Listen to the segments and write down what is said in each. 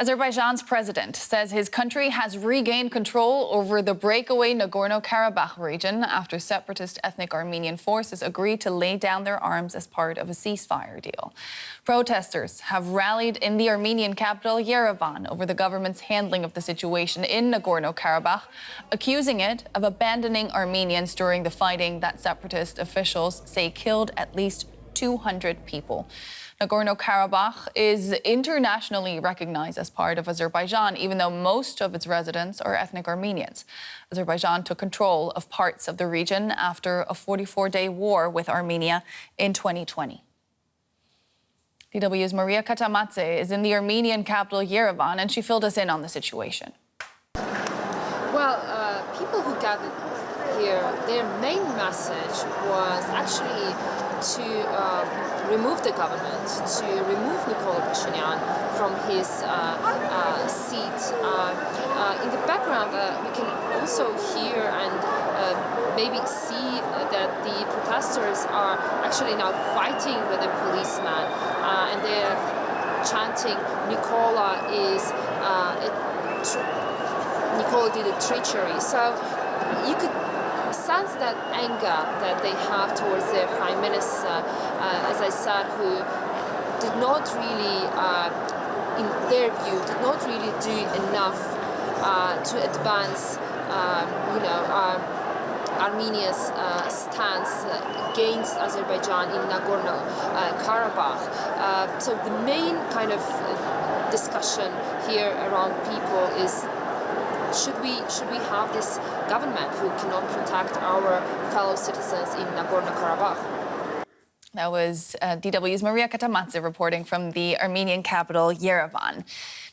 Azerbaijan's president says his country has regained control over the breakaway Nagorno-Karabakh region after separatist ethnic Armenian forces agreed to lay down their arms as part of a ceasefire deal. Protesters have rallied in the Armenian capital Yerevan over the government's handling of the situation in Nagorno-Karabakh, accusing it of abandoning Armenians during the fighting that separatist officials say killed at least 200 people. Nagorno-Karabakh is internationally recognized as part of Azerbaijan, even though most of its residents are ethnic Armenians. Azerbaijan took control of parts of the region after a 44-day war with Armenia in 2020. DW's Maria Katamadze is in the Armenian capital Yerevan, and she filled us in on the situation. Well, people who gathered here, their main message was actually to remove the government, to remove Nikol Pashinyan from his seat. In the background, we can also hear and maybe see that the protesters are actually now fighting with the policeman, and they're chanting, Nikola did a treachery. So you could sense that anger that they have towards their prime minister, as I said, who did not really, in their view, did not really do enough to advance, Armenia's stance against Azerbaijan in Nagorno-Karabakh. So the main kind of discussion here around people is, should we have this government who cannot protect our fellow citizens in Nagorno-Karabakh? That was DW's Maria Katamadze reporting from the Armenian capital, Yerevan.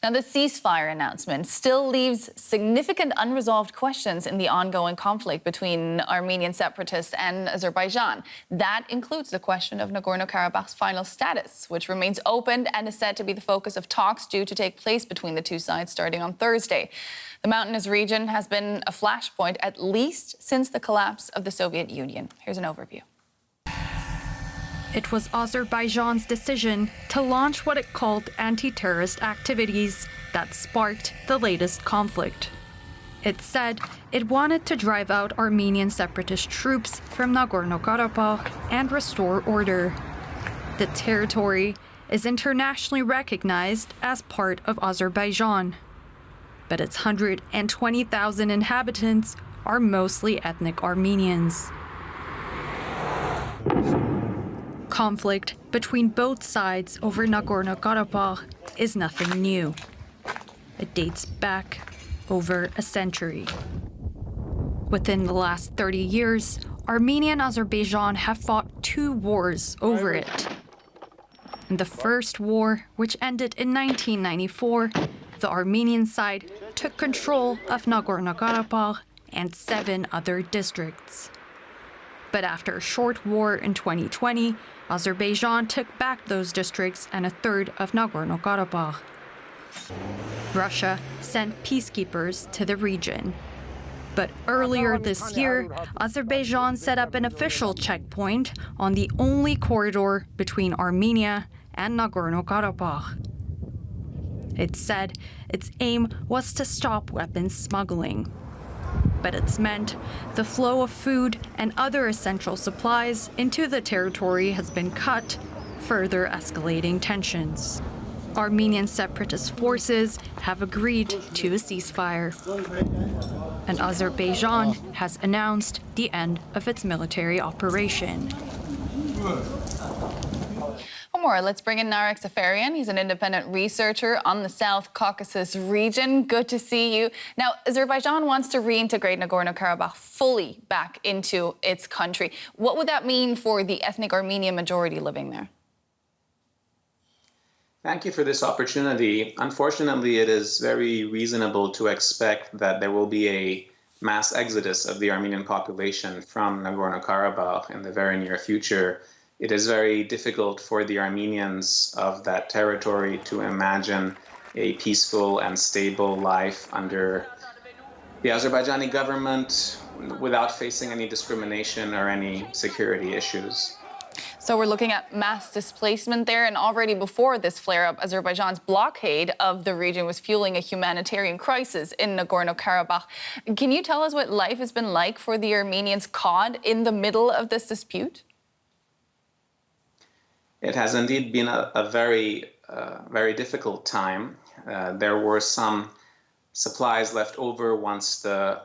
Now, the ceasefire announcement still leaves significant unresolved questions in the ongoing conflict between Armenian separatists and Azerbaijan. That includes the question of Nagorno-Karabakh's final status, which remains open and is said to be the focus of talks due to take place between the two sides starting on Thursday. The mountainous region has been a flashpoint at least since the collapse of the Soviet Union. Here's an overview. It was Azerbaijan's decision to launch what it called anti-terrorist activities that sparked the latest conflict. It said it wanted to drive out Armenian separatist troops from Nagorno-Karabakh and restore order. The territory is internationally recognized as part of Azerbaijan, but its 120,000 inhabitants are mostly ethnic Armenians. Conflict between both sides over Nagorno-Karabakh is nothing new. It dates back over a century. Within the last 30 years, Armenia and Azerbaijan have fought 2 wars over it. In the first war, which ended in 1994, the Armenian side took control of Nagorno-Karabakh and 7 other districts. But after a short war in 2020, Azerbaijan took back those districts and a third of Nagorno-Karabakh. Russia sent peacekeepers to the region. But earlier this year, Azerbaijan set up an official checkpoint on the only corridor between Armenia and Nagorno-Karabakh. It said its aim was to stop weapons smuggling. But it's meant the flow of food and other essential supplies into the territory has been cut, further escalating tensions. Armenian separatist forces have agreed to a ceasefire. And Azerbaijan has announced the end of its military operation. For more, let's bring in Narek Safarian. He's an independent researcher on the South Caucasus region. Good to see you. Now, Azerbaijan wants to reintegrate Nagorno-Karabakh fully back into its country. What would that mean for the ethnic Armenian majority living there? Thank you for this opportunity. Unfortunately, it is very reasonable to expect that there will be a mass exodus of the Armenian population from Nagorno-Karabakh in the very near future. It is very difficult for the Armenians of that territory to imagine a peaceful and stable life under the Azerbaijani government without facing any discrimination or any security issues. So we're looking at mass displacement there, and already before this flare-up, Azerbaijan's blockade of the region was fueling a humanitarian crisis in Nagorno-Karabakh. Can you tell us what life has been like for the Armenians caught in the middle of this dispute? It has indeed been a very difficult time. There were some supplies left over once the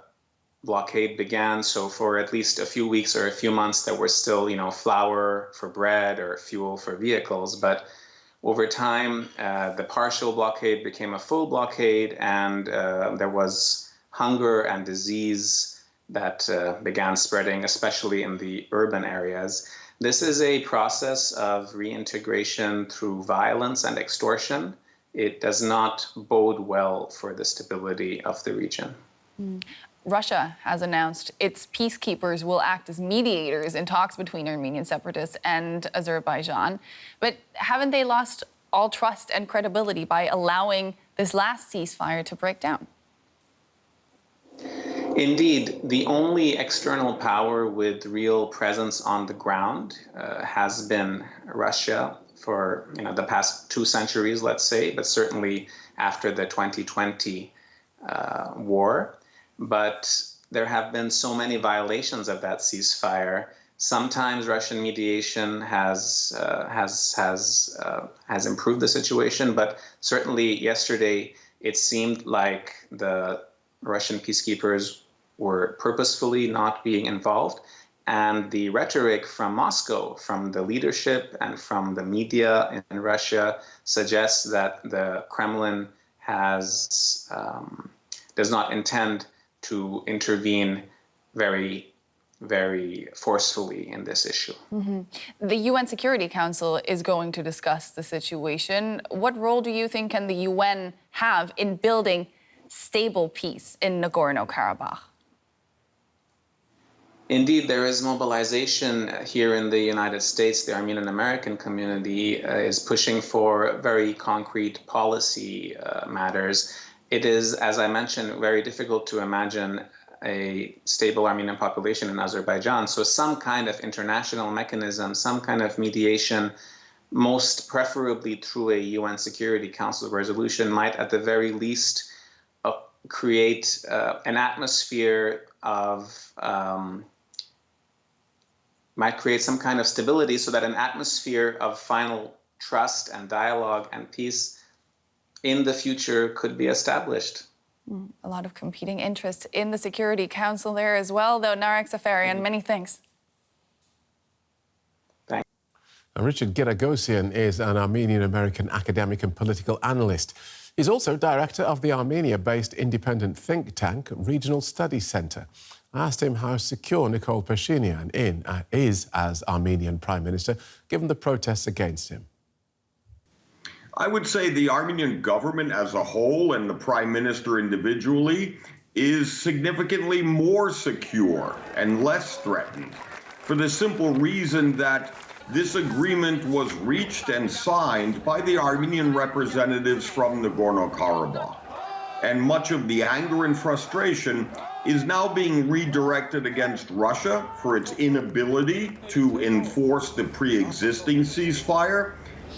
blockade began. So for at least a few weeks or a few months, there was still, flour for bread or fuel for vehicles. But over time, the partial blockade became a full blockade, and there was hunger and disease that began spreading, especially in the urban areas. This is a process of reintegration through violence and extortion. It does not bode well for the stability of the region. Russia has announced its peacekeepers will act as mediators in talks between Armenian separatists and Azerbaijan. But haven't they lost all trust and credibility by allowing this last ceasefire to break down? Indeed, the only external power with real presence on the ground has been Russia for the past 2 centuries, let's say, but certainly after the 2020 war. But there have been so many violations of that ceasefire. Sometimes Russian mediation has improved the situation, but certainly yesterday it seemed like the Russian peacekeepers were purposefully not being involved. And the rhetoric from Moscow, from the leadership and from the media in Russia suggests that the Kremlin does not intend to intervene very, very forcefully in this issue. The UN Security Council is going to discuss the situation. What role do you think can the UN have in building stable peace in Nagorno-Karabakh? Indeed, there is mobilization here in the United States. The Armenian American community is pushing for very concrete policy matters. It is, as I mentioned, very difficult to imagine a stable Armenian population in Azerbaijan. So some kind of international mechanism, some kind of mediation, most preferably through a UN Security Council resolution, might at the very least create an atmosphere of might create some kind of stability so that an atmosphere of final trust and dialogue and peace in the future could be established. A lot of competing interests in the Security Council there as well, though. Narek Safarian, many thanks. Thanks. Richard Giragosian is an Armenian-American academic and political analyst. He's also director of the Armenia-based independent think tank Regional Studies Centre. I asked him how secure Nikol Pashinyan is as Armenian Prime Minister, given the protests against him. I would say the Armenian government as a whole and the Prime Minister individually is significantly more secure and less threatened, for the simple reason that this agreement was reached and signed by the Armenian representatives from Nagorno-Karabakh. And much of the anger and frustration is now being redirected against Russia for its inability to enforce the pre-existing ceasefire.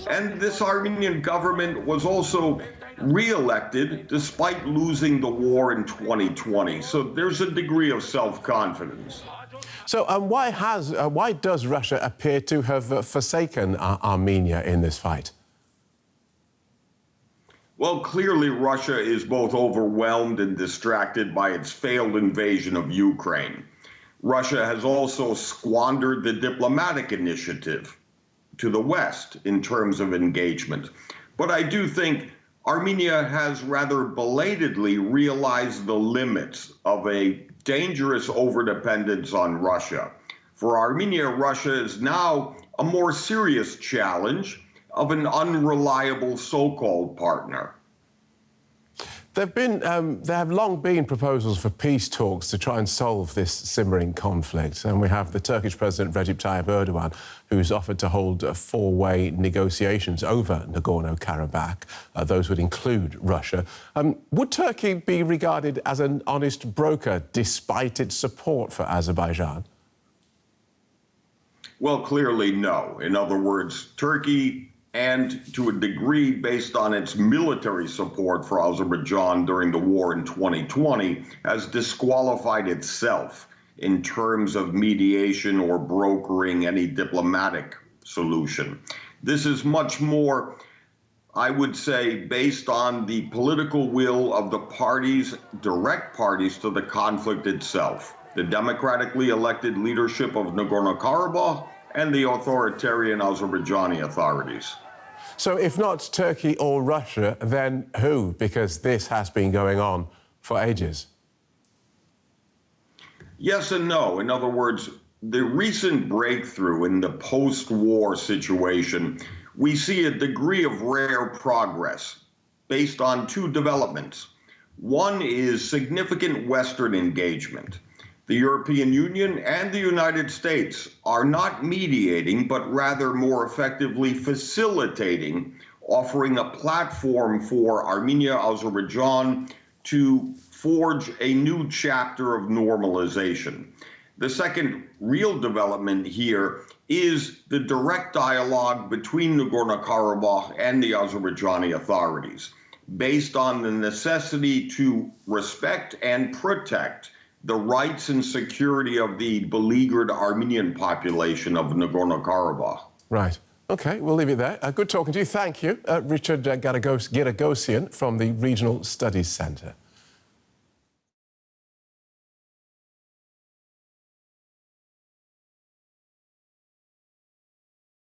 And this Armenian government was also re-elected despite losing the war in 2020. So there's a degree of self-confidence. So why does Russia appear to have forsaken Armenia in this fight? Well, clearly Russia is both overwhelmed and distracted by its failed invasion of Ukraine. Russia has also squandered the diplomatic initiative to the West in terms of engagement. But I do think Armenia has rather belatedly realized the limits of a dangerous overdependence on Russia. For Armenia, Russia is now a more serious challenge of an unreliable so-called partner. There have long been proposals for peace talks to try and solve this simmering conflict. And we have the Turkish President Recep Tayyip Erdogan, who's offered to hold four-way negotiations over Nagorno-Karabakh. Those would include Russia. Would Turkey be regarded as an honest broker despite its support for Azerbaijan? Well, clearly no. In other words, Turkey, and to a degree based on its military support for Azerbaijan during the war in 2020, has disqualified itself in terms of mediation or brokering any diplomatic solution. This is much more, I would say, based on the political will of the parties, direct parties to the conflict itself, the democratically elected leadership of Nagorno-Karabakh and the authoritarian Azerbaijani authorities. So if not Turkey or Russia, then who? Because this has been going on for ages. Yes and no. In other words, the recent breakthrough in the post-war situation, we see a degree of rare progress based on two developments. One is significant Western engagement. The European Union and the United States are not mediating, but rather more effectively facilitating, offering a platform for Armenia, Azerbaijan to forge a new chapter of normalization. The second real development here is the direct dialogue between Nagorno-Karabakh and the Azerbaijani authorities, based on the necessity to respect and protect the rights and security of the beleaguered Armenian population of Nagorno-Karabakh. Right. OK, we'll leave it there. Good talking to you. Thank you, Richard Garagosian from the Regional Studies Centre.